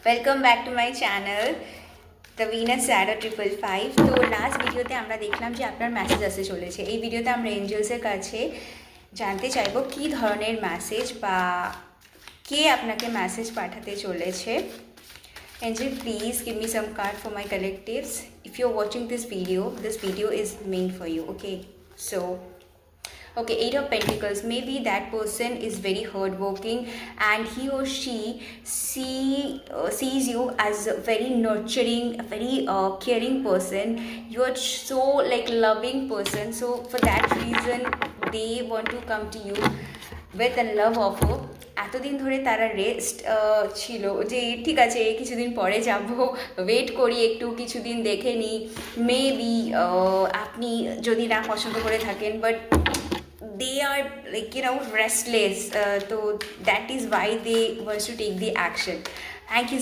Welcome back to my channel the Venus shadow 555। তো last ভিডিওতে আমরা দেখলাম যে আপনার মেসেজ আসতে চলেছে। এই ভিডিওতে আমরা এঞ্জেলসের কাছে জানতে চাইবো কী ধরনের মেসেজ বা কে আপনাকে মেসেজ পাঠাতে চলেছে। Angel, please give me some card for my collectives. If you're watching this video is meant for you. Okay, so okay, Eight of Pentacles. Maybe that person is very hardworking and he or she sees you as a very nurturing, a very caring person. You are so like loving person. So for that reason, they want to come to you with a love offer. এতদিন ধরে তারা rest ছিল যে ঠিক আছে কিছুদিন পরে যাব, ওয়েট করি একটু, কিছুদিন দেখে নিই, মেবি আপনি যদি না পছন্দ করে থাকেন, but they are like restless, so that is why they want to take the action. Thank you so